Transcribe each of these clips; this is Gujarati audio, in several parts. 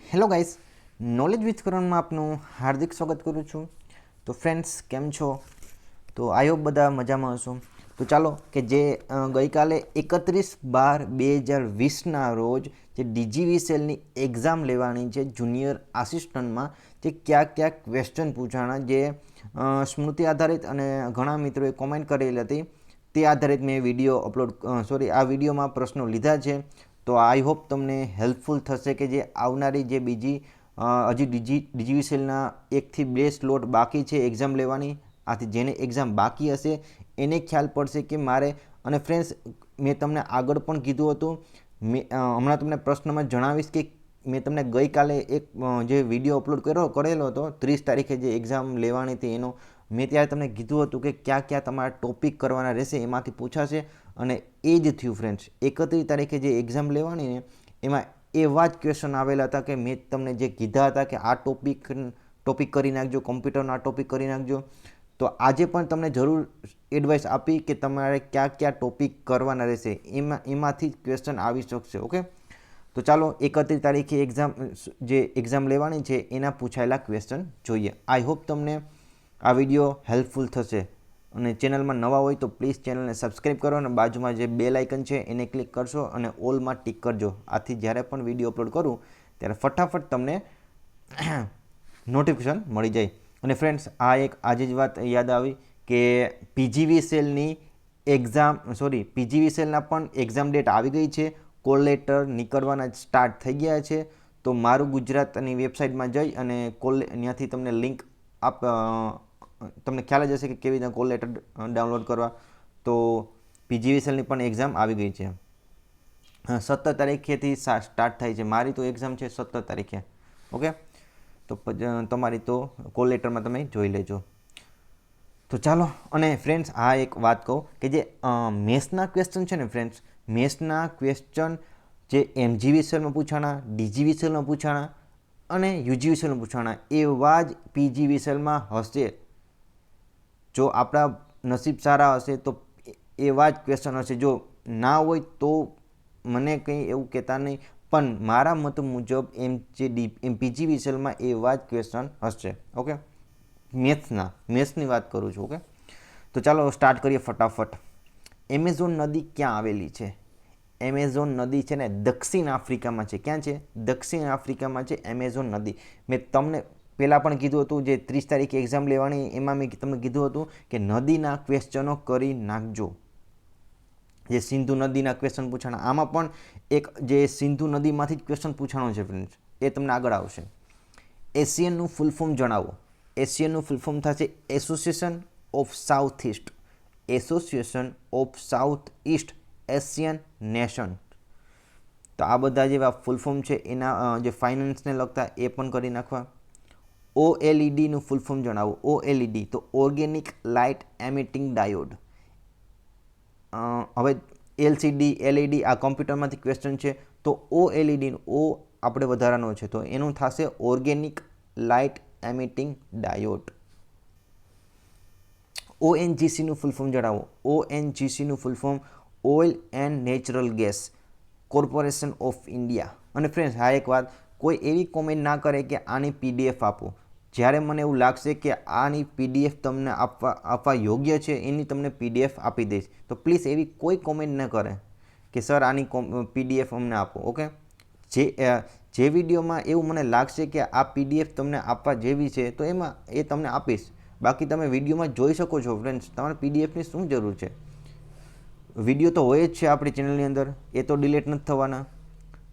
હેલો ગાઈસ, નોલેજ વિથ કરણમાં આપનું હાર્દિક સ્વાગત કરું છું. તો ફ્રેન્ડ્સ, કેમ છો? તો આઈ હોપ બધા મજામાં હશો. તો ચાલો કે જે ગઈકાલે 31/12/2020ના રોજ જે ડીજીવીસીએલની એક્ઝામ લેવાની છે જુનિયર આસિસ્ટન્ટમાં, જે ક્યાં ક્વેશ્ચન પૂછાણા, જે સ્મૃતિ આધારિત અને ઘણા મિત્રોએ કોમેન્ટ કરેલી હતી તે આધારિત મેં આ વિડીયોમાં પ્રશ્નો લીધા છે. તો આઈ હોપ તમને હેલ્પફુલ થશે કે જે આવનારી જે બીજી હજી ડીજીવીસીએલના 1 થી 2 સ્લોટ બાકી છે એક્ઝામ લેવાની. આથી જેને એક્ઝામ બાકી હશે એને ખ્યાલ પડશે કે મારે. અને ફ્રેન્ડ્સ, મેં તમને આગળ પણ કીધું હતું, હમણાં તમને પ્રશ્નમાં જણાવીશ કે મેં તમને ગઈકાલે એક જે વિડીયો અપલોડ કરેલો હતો 30 તારીખે જે એક્ઝામ લેવાની હતી એનો. મેં ત્યારે તમને કીધું હતું કે ક્યાં તમારા ટોપિક કરવાના રહેશે, એમાંથી પૂછાશે. અને એ જ થયું ફ્રેન્ડ્સ. 31 તારીખે જે એક્ઝામ લેવાની ને એમાં એવા જ ક્વેશ્ચન આવેલા હતા કે મેં તમને જે કીધા હતા કે આ ટોપિક કરી નાખજો, કોમ્પ્યુટરનો આ ટોપિક કરી નાખજો. તો આજે પણ તમને જરૂર એડવાઇસ આપી કે તમારે ક્યાં ટોપિક કરવાના રહેશે, એમાંથી જ ક્વેશ્ચન આવી શકશે. ઓકે, તો ચાલો 31 તારીખે એક્ઝામ લેવાની છે એના પૂછાયેલા ક્વેશ્ચન જોઈએ. આઈ હોપ તમને આ વિડીયો હેલ્પફુલ થશે. અને ચેનલમાં નવા હોય તો પ્લીઝ ચેનલને સબસ્ક્રાઈબ કરો અને બાજુમાં જે બેલ આઇકન છે એને ક્લિક કરશો અને ઓલમાં ટિક કરજો. આથી જ્યારે પણ વિડીયો અપલોડ કરું ત્યારે ફટાફટ તમને નોટિફિકેશન મળી જાય. અને ફ્રેન્ડ્સ, આજે જ વાત યાદ આવી કે પીજીવીસીએલના પણ એક્ઝામ ડેટ આવી ગઈ છે. કોલ લેટર નીકળવાના સ્ટાર્ટ થઈ ગયા છે. તો મારું ગુજરાતની વેબસાઇટમાં જઈ અને ત્યાંથી તમને લિંક તમને ખ્યાલ જ હશે કે કેવી રીતે કોલ લેટર ડાઉનલોડ કરવા. તો પીજીવીસીએલની પણ એક્ઝામ આવી ગઈ છે. 17 તારીખેથી સ્ટાર્ટ થાય છે. મારી તો એક્ઝામ છે 17 તારીખે. ઓકે, તો તમારી તો કોલ લેટરમાં તમે જોઈ લેજો. તો ચાલો. અને ફ્રેન્ડ્સ, એક વાત કહું કે જે મેથ્સના ક્વેશ્ચન છે ને ફ્રેન્ડ્સ, મેથ્સના ક્વેશ્ચન જે એમજીવીસીએલમાં પૂછાણા, ડીજીવીસીએલમાં પૂછાણા અને યુજીવીસીએલમાં પૂછાણા એવા જ પીજીવીસીએલમાં હશે. જો આપણા નસીબ સારા હશે તો એવા જ ક્વેશ્ચન હશે. જો ના હોય તો મને કંઈ એવું કહેતા નહીં, પણ મારા મત મુજબ પીજીવીસીએલમાં એવા જ ક્વેશ્ચન હશે. ઓકે, મેથ્સની વાત કરું છું. ઓકે, તો ચાલો સ્ટાર્ટ કરીએ ફટાફટ. એમેઝોન નદી ક્યાં આવેલી છે? એમેઝોન નદી છે ને દક્ષિણ આફ્રિકામાં છે. ક્યાં છે? દક્ષિણ આફ્રિકામાં છે એમેઝોન નદી. મેં તમને પહેલાં પણ કીધું હતું, જે 30 તારીખે એક્ઝામ લેવાની એમાં મેં તમને કીધું હતું કે નદીના ક્વેશ્ચનો કરી નાખજો. જે સિંધુ નદીના ક્વેશ્ચન પૂછાણા, આમાં પણ એક જે સિંધુ નદીમાંથી જ ક્વેશ્ચન પૂછાણો છે ફ્રેન્ડ્સ, એ તમને આગળ આવશે. એશિયનનું ફૂલ ફોર્મ જણાવો. એશિયનનું ફૂલ ફોર્મ થશે association of south East. Association of south East Asian nation. તો આ બધા જેવા ફૂલ ફોર્મ છે એના જે ફાઇનાન્સને લગતા એ પણ કરી નાખવા. ઓએલઈડીનું ફૂલ ફોર્મ જણાવો. ઓએલઈડી તો ઓર્ગેનિક લાઇટ એમિટિંગ ડાયોડ. હવે એલસીડી, એલઈડી આ કોમ્પ્યુટરમાંથી ક્વેશ્ચન છે. તો ઓએલઈડીનો ઓ આપણે વધારાનો છે તો એનું થશે ઓર્ગેનિક લાઇટ એમિટિંગ ડાયોડ. ઓએનજીસીનું ફૂલ ફોર્મ જણાવો. ઓએનજીસીનું full form oil and natural gas corporation of India. અને ફ્રેન્ડ્સ, એક વાત, કોઈ એવી કોમેન્ટ ના કરે કે આની પીડીએફ આપો. જ્યારે મને એવું લાગશે કે આની પીડીએફ તમને આપવા યોગ્ય છે એની તમને પીડીએફ આપી દઈશ. તો પ્લીઝ એવી કોઈ કોમેન્ટ ન કરે કે સર આની પીડીએફ અમને આપો. ઓકે, જે વિડીયોમાં એવું મને લાગશે કે આ પીડીએફ તમને આપવા જેવી છે તો એ તમને આપીશ. બાકી તમે વિડીયોમાં જોઈ શકો છો ફ્રેન્ડ્સ, તમારે પીડીએફની શું જરૂર છે? વિડીયો તો હોય જ છે આપણી ચેનલની અંદર, એ તો ડિલીટ નથી થવાના.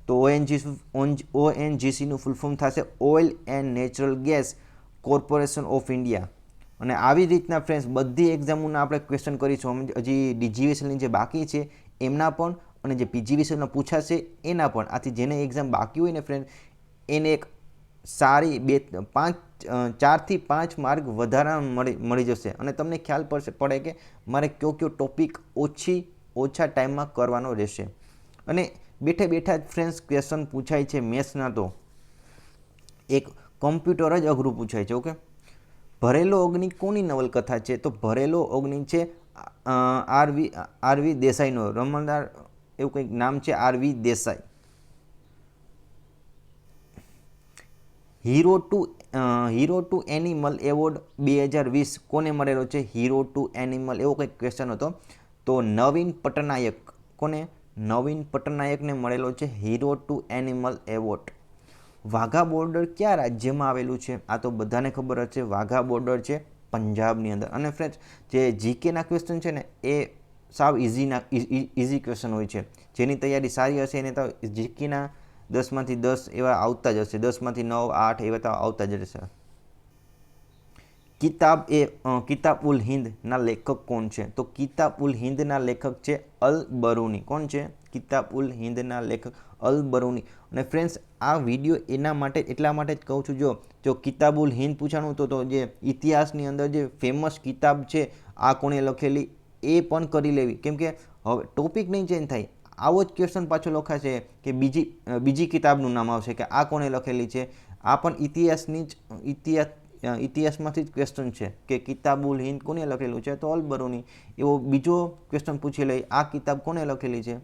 તો ઓએનજીસીનું ફૂલ ફોર્મ થશે oil and natural gas corporation of India. અને આવી રીતના ફ્રેન્ડ્સ બધી એક્ઝામોના આપણે ક્વેશ્ચન કરીશું. હજી ડીજીવીસીએલની જે બાકી છે એમના પણ અને જે પીજીવીસીએલના પૂછાશે એના પણ. આથી જેને એક્ઝામ બાકી હોય ને ફ્રેન્ડ, એને એક સારી 4 થી 5 માર્ક વધારા મળી જશે. અને તમને ખ્યાલ પડે કે મારે કયો ટોપિક ઓછા ટાઈમમાં કરવાનો રહેશે. અને બેઠા જ ફ્રેન્ડ્સ ક્વેશ્ચન પૂછાય છે મેથ્સના. તો એક કોમ્પ્યુટર જ અઘરું પૂછાય છે. ઓકે, ભરેલો અગ્નિ કોની નવલકથા છે? તો ભરેલો અગ્નિ છે આરવી દેસાઈનો. રમણદાર એવું કંઈક નામ છે, Aarvi Desai. Hero to animal award 2020 કોને મળેલો છે? હીરો ટુ એનિમલ, એવો કંઈક ક્વેશ્ચન હતો. તો નવીન પટનાયક, કોને? નવીન પટનાયકને મળેલો છે hero to animal award. Wagah border કયા રાજ્યમાં આવેલું છે? આ તો બધાને ખબર જ છે, વાઘા બોર્ડર છે પંજાબની અંદર. અને ફ્રેન્ડ્સ, જે જીકેના ક્વેશ્ચન છે ને એ સાવ ઇઝી ક્વેશ્ચન હોય છે. જેની તૈયારી સારી હશે એને તો જીકેના 10માંથી 10 એવા આવતા જ હશે, 10માંથી 9, 8 એવા તો આવતા જ હશે. કિતાબ ઉલ હિંદના લેખક કોણ છે? તો કિતાબ ઉલ હિંદના લેખક છે અલ બરૂની. કોણ છે? કિતાબ ઉલ હિંદના લેખક અલ બરૂની. અને ફ્રેન્ડ્સ, આ વિડીયો એટલા માટે જ કહું છું, જો કિતાબ ઉલ હિંદ પૂછાણું તો જે ઇતિહાસની અંદર જે ફેમસ કિતાબ છે આ કોણે લખેલી એ પણ કરી લેવી, કેમ કે હવે ટોપિક નહીં ચેન્જ થાય, આવો જ ક્વેશ્ચન પાછો લખાશે કે બીજી કિતાબનું નામ આવશે કે આ કોણે લખેલી છે. આ પણ ઇતિહાસમાંથી જ ક્વેશ્ચન છે કે કિતાબ ઉલ હિંદ કોને લખેલું છે? તો અલ બરૂની. એવો બીજો ક્વેશ્ચન પૂછી લઈ, આ કિતાબ કોને લખેલી છે?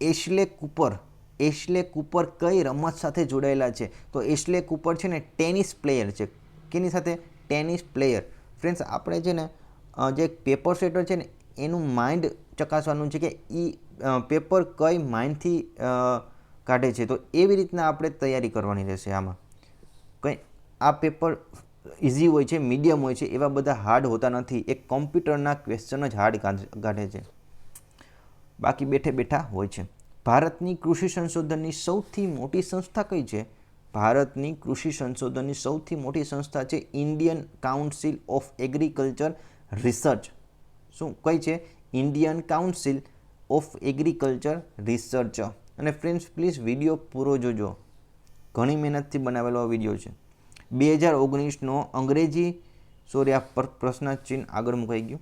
એશલે કૂપર કઈ રમત સાથે જોડાયેલા છે? તો એશલે કૂપર છે ને ટેનિસ પ્લેયર છે. કેની સાથે? Tennis player. ફ્રેન્ડ્સ, આપણે છે ને જે પેપર સેટર છે ને એનું માઇન્ડ ચકાસવાનું છે કે પેપર કઈ માઇન્ડથી કાઢે છે. તો એવી રીતના આપણે તૈયારી કરવાની રહેશે. આમાં કંઈ આ પેપર ઇઝી હોય છે, મીડિયમ હોય છે, એવા બધા હાર્ડ હોતા નથી. એક કોમ્પ્યુટરના ક્વેશ્ચન જ હાર્ડ કાઢે છે, બાકી બેઠા હોય છે. ભારતની કૃષિ સંશોધનની સૌથી મોટી સંસ્થા કઈ છે? ભારતની કૃષિ સંશોધનની સૌથી મોટી સંસ્થા છે Indian council of agriculture research. શું કઈ છે? Indian council of agriculture research. અને ફ્રેન્ડ્સ, પ્લીઝ વિડીયો પૂરો જોજો, ઘણી મહેનતથી બનાવેલો વિડીયો છે. 2019નો અંગ્રેજી પ્રશ્નચિહ્ન આગળ મુકાઈ ગયું.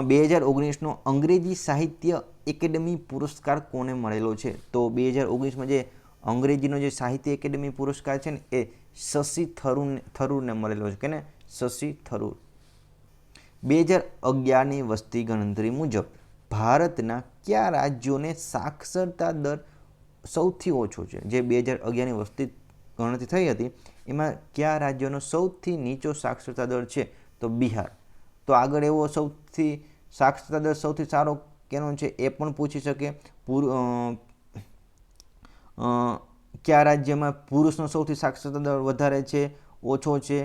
2019નો અંગ્રેજી સાહિત્ય એકેડમી પુરસ્કાર કોને મળેલો છે? તો 2019માં જે અંગ્રેજીનો જે સાહિત્ય એકેડમી પુરસ્કાર છે ને એ શશી થરૂરને મળેલો છે. કેને? શશી થરૂર. 2011ની વસ્તી ગણતરી મુજબ ભારતના કયા રાજ્યોને સાક્ષરતા દર સૌથી ઓછો છે? જે 2011ની વસ્તી ગણતરી થઈ હતી એમાં કયા રાજ્યોનો સૌથી નીચો સાક્ષરતા દર છે? તો બિહાર. તો આગળ એવો સાક્ષરતા દર સૌથી સારો કેનો છે એ પણ પૂછી શકે. કયા રાજ્યમાં પુરુષનો સૌથી સાક્ષરતા દર વધારે છે, ઓછો છે?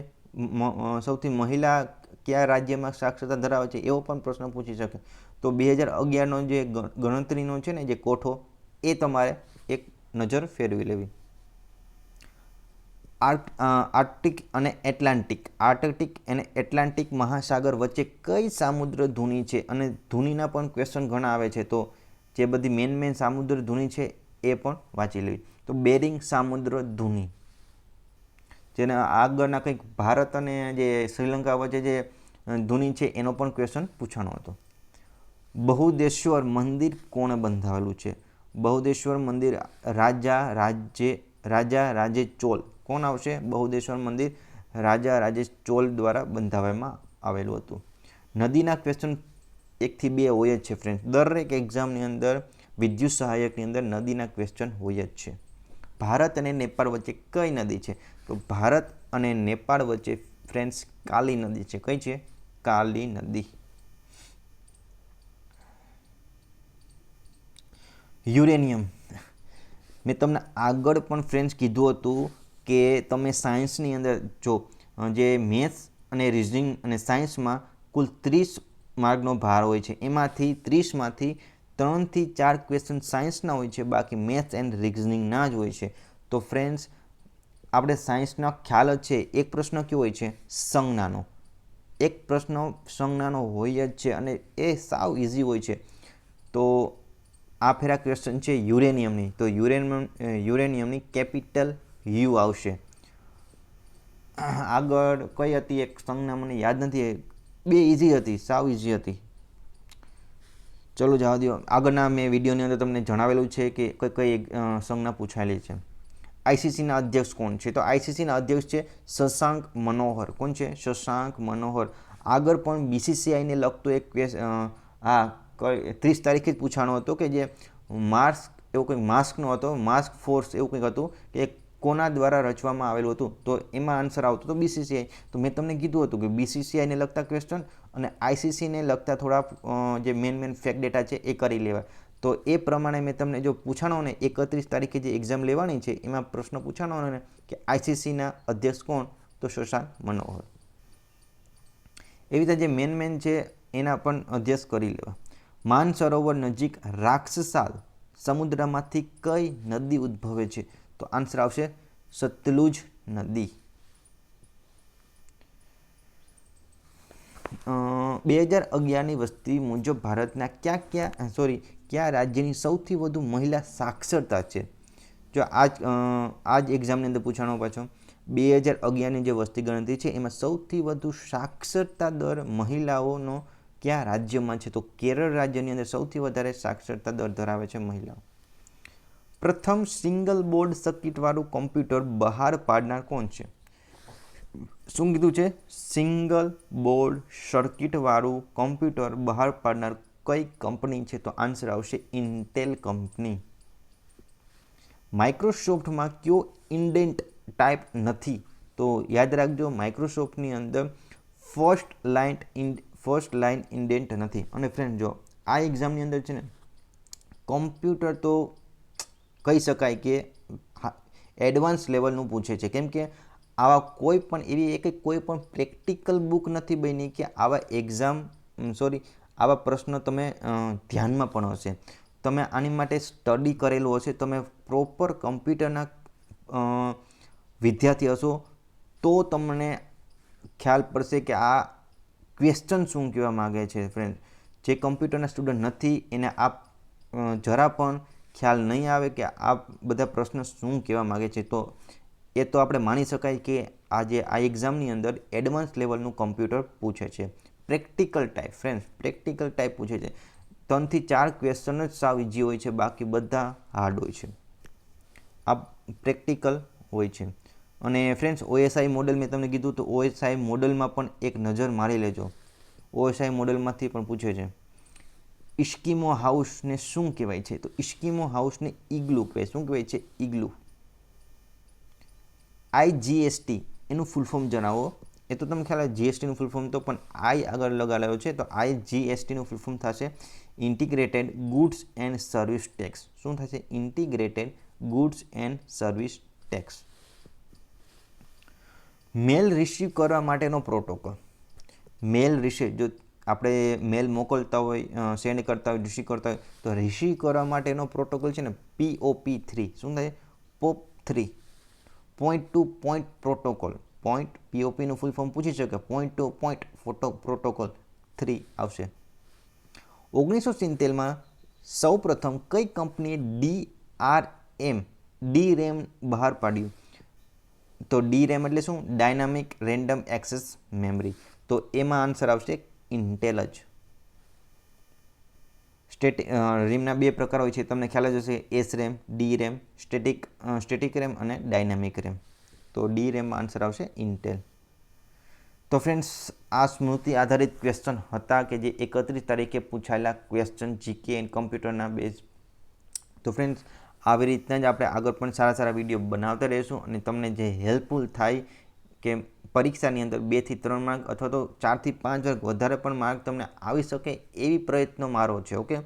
સૌથી મહિલા કયા રાજ્યમાં સાક્ષરતા ધરાવે છે, એવો પણ પ્રશ્ન પૂછી શકે. તો 2011નો જે ગણતરીનો છે ને જે કોઠો એ તમારે એક નજર ફેરવી લેવી. આર્કટિક અને એટલાન્ટિક મહાસાગર વચ્ચે કઈ સામુદ્ર ધુની છે? અને ધુનીના પણ ક્વેશ્ચન ઘણા આવે છે, તો જે બધી મેન સામુદ્ર ધુની છે એ પણ વાંચી લેવી. તો બેરિંગ સામુદ્ર ધુની, જેના આગળના કંઈક ભારત અને જે શ્રીલંકા વચ્ચે જે ધુની છે એનો પણ ક્વેશ્ચન પૂછાણો હતો. બહુદેશ્વર મંદિર કોણે બંધાવેલું છે? બહુદેશ્વર મંદિર રાજા રાજે ચોલ. કોણ આવશે? બહુદેશ્વર મંદિર રાજા રાજેશ ચોલ દ્વારા બંધાવવામાં આવેલું હતું. નદીના ક્વેશ્ચન 1 થી 2 હોય જ છે ફ્રેન્ડ્સ. દરેક એક્ઝામની અંદર વિદ્યુત સહાયકની અંદર નદીના ક્વેશ્ચન હોય જ છે. ભારત અને નેપાળ વચ્ચે કઈ નદી છે? તો ભારત અને નેપાળ વચ્ચે ફ્રેન્ડ્સ કાલી નદી છે. કઈ છે? કાલી નદી. યુરેનિયમ, મેં તમને આગળ પણ ફ્રેન્ડ્સ કીધું હતું કે તમે સાયન્સની અંદર જો જે મેથ્સ અને રિઝનિંગ અને સાયન્સમાં કુલ 30 માર્કનો ભાર હોય છે, એમાંથી 30માંથી 3 થી 4 ક્વેશ્ચન સાયન્સના હોય છે, બાકી મેથ્સ એન્ડ રિઝનિંગના જ હોય છે. તો ફ્રેન્ડ્સ, આપણે સાયન્સના ખ્યાલ જ છે. એક પ્રશ્ન કયો હોય છે? સંજ્ઞાનો. એક પ્રશ્ન સંજ્ઞાનો હોય જ છે અને એ સાવ ઇઝી હોય છે. તો આ ફેરા ક્વેશ્ચન છે યુરેનિયમની. તો યુરેનિયમની કેપિટલ યુ આવશે. આગળ કઈ હતી એક સંજ્ઞા, મને યાદ નથી. 2 ઇઝી હતી, સાવ ઇઝી હતી. ચલો જવા દો. આગળના મેં વિડીયોની અંદર તમને જણાવેલું છે કે કઈ સંજ્ઞા પૂછાયેલી છે. આઈસીસીના અધ્યક્ષ કોણ છે? તો આઈસીસીના અધ્યક્ષ છે શશાંક મનોહર. કોણ છે? શશાંક મનોહર. આગળ પણ બીસીસીઆઈને લગતો એક 30 તારીખે જ પૂછાણો હતો કે જે એવો કંઈક માસ્કનો હતો, માસ્ક ફોર્સ એવું કંઈક હતું કે કોના દ્વારા રચવામાં આવેલું હતું, તો એમાં આન્સર આવતો હતો BCCI. તો મેં તમને કીધું હતું કે BCCIને લગતા ક્વેશ્ચન અને ICCને લગતા થોડા જે મેન ફેક્ટ ડેટા છે એ કરી લેવા. તો એ પ્રમાણે મેં તમને જો પૂછાણો ને 31 તારીખે જે એક્ઝામ લેવાની છે એમાં પ્રશ્ન પૂછાણો ને કે ICCના અધ્યક્ષ કોણ, તો શશાંક મનોહર. એવી રીતે જે મેન છે એના પણ અધ્યક્ષ કરી લેવા. માનસરોવર નજીક રાક્ષસાલ સમુદ્રમાંથી કઈ નદી ઉદ્ભવે છે, તો આન્સર આવશે સતલુજ નદી. 2011ની વસ્તી મુજબ ભારતના કયા રાજ્યની સૌથી વધુ મહિલા સાક્ષરતા છે? જો આ જ એક્ઝામની અંદર પૂછાણો પાછો 2011ની જે વસ્તી ગણતરી છે એમાં સૌથી વધુ સાક્ષરતા દર મહિલાઓનો કયા રાજ્યમાં છે? તો કેરળ રાજ્યની અંદર સૌથી વધારે સાક્ષરતા દર ધરાવે છે મહિલાઓ. પ્રથમ સિંગલ બોર્ડ સર્કિટવાળું કોમ્પ્યુટર બહાર પાડનાર કોણ છે? શું કીધું છે? સિંગલ બોર્ડ સર્કિટવાળું કોમ્પ્યુટર બહાર પાડનાર કઈ કંપની છે? તો આન્સર આવશે ઇન્ટેલ કંપની. માઇક્રોસોફ્ટમાં કયો ઇન્ડેન્ટ ટાઈપ નથી? તો યાદ રાખજો, માઇક્રોસોફ્ટની અંદર ફર્સ્ટ લાઇન ઇન્ડેન્ટ નથી. અને ફ્રેન્ડ જો આ એક્ઝામની અંદર છે ને કોમ્પ્યુટર તો કહી શકાય કે એડવાન્સ લેવલનું પૂછે છે, કેમ કે આવા કોઈ પણ પ્રેક્ટિકલ બુક નથી બની કે આવા પ્રશ્નો તમે ધ્યાનમાં પણ હશે. તમે આની માટે સ્ટડી કરેલું હશે, તમે પ્રોપર કમ્પ્યુટરના વિદ્યાર્થી હશો તો તમને ખ્યાલ પડશે કે આ ક્વેશ્ચન શું કહેવા માગે છે. ફ્રેન્ડ, જે કમ્પ્યુટરના સ્ટુડન્ટ નથી એને જરા પણ ખ્યાલ નહીં આવે કે આ બધા પ્રશ્ન શું કહેવા માગે છે. તો એ તો આપણે માની શકાય કે આ એક્ઝામની અંદર એડવાન્સ લેવલનું કમ્પ્યુટર પૂછે છે. Practical type friends, practical type પૂછે છે. 3 થી 4 ક્વેશ્ચન જ સાવ ઇઝી હોય છે, બાકી બધા હાર્ડ હોય છે. આ પ્રેક્ટિકલ હોય છે. અને ફ્રેન્ડ્સ, OSI મોડલ મેં તમને કીધું, તો OSI મોડલમાં પણ એક નજર મારી લેજો. OSI મોડલમાંથી પણ પૂછે છે ઇસ્કિમો હાઉસને શું કહેવાય છે? તો ઇસ્કિમો હાઉસને ઇગ્લુ કહેવાય. શું કહેવાય છે? ઇગ્લુ. IGST એનું ફૂલ ફોર્મ જણાવો. એ તો તમને ખ્યાલ આવે GSTનું ફૂલ ફોર્મ તો પણ આઈ આગળ લગાડ્યો છે, તો IGSTનું ફૂલ ફોર્મ થશે integrated goods and service tax. શું થશે? Integrated goods and service tax. Mail receive કરવા માટેનો પ્રોટોકોલ. મેલ રિસીવ, જો આપણે મેલ મોકલતા હોય, સેન્ડ કરતા હોય, રિસીવ કરતા હોય, તો રિસીવ કરવા માટેનો પ્રોટોકોલ છે ને POP3. શું થાય? POP3, point to point protocol. POPનું ફૂલ ફોર્મ પૂછી શકે, પોઈન્ટ ટુ પોઈન્ટ પ્રોટોકોલ 3 આવશે. 1970માં સૌ પ્રથમ કઈ કંપનીએ DRAM બહાર પાડ્યું? તો DRAM એટલે શું? Dynamic random access memory. તો એમાં આન્સર આવશે ઇન્ટેલ જ. રેમના 2 પ્રકાર હોય છે, તમને ખ્યાલ જ હશે, SRAM, DRAM, સ્ટેટિક રેમ અને ડાયનામિક રેમ. તો DRAM આન્સર આવશે ઇન્ટેલ. તો ફ્રેન્ડ્સ, આ સ્મૃતિ આધારિત ક્વેશ્ચન હતા કે જે 31 તારીખે પૂછાયેલા ક્વેશ્ચન GK એન્ડ કમ્પ્યુટરના બેઝ. તો ફ્રેન્ડ્સ, આવી રીતના જ આપણે આગળ પણ સારા વિડીયો બનાવતા રહીશું અને તમને જે હેલ્પફુલ થાય કે પરીક્ષાની અંદર 2 થી 3 માર્ક અથવા તો 4 થી 5 વધારે પણ માર્ક તમને આવી શકે એવી પ્રયત્નો મારો છે. ઓકે,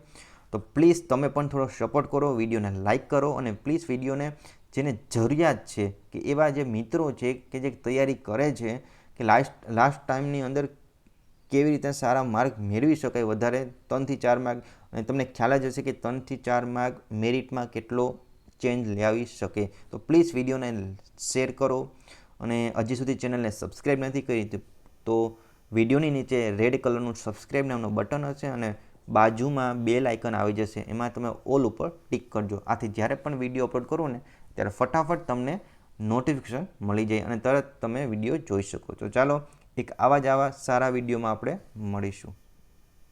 તો પ્લીઝ તમે પણ થોડો સપોર્ટ કરો, વિડીયોને લાઇક કરો અને પ્લીઝ વિડીયોને જેને જરૂરિયાત છે કે એવા જે મિત્રો છે કે જે તૈયારી કરે છે કે લાસ્ટ ટાઈમની અંદર કેવી રીતે સારા માર્ક મેળવી શકાય વધારે 3 થી 4 માર્ક, અને તમને ખ્યાલ જ હશે કે 3 થી 4 માર્ક મેરિટમાં કેટલો ચેન્જ લાવી શકે. તો પ્લીઝ વિડીયોને શેર કરો અને હજી સુધી ચેનલને સબસ્ક્રાઈબ નથી કરી તો વિડીયોની નીચે રેડ કલરનું સબસ્ક્રાઈબ નામનું બટન હશે અને બાજુમાં બેલ આઇકન આવી જશે, એમાં તમે ઓલ ઉપર ટિક કરજો. આથી જ્યારે પણ વિડીયો અપલોડ કરો ને ત્યારે ફટાફટ તમને નોટિફિકેશન મળી જાય અને તરત તમે વિડીયો જોઈ શકો છો. ચાલો, એક આવા સારા વિડીયોમાં આપણે મળીશું.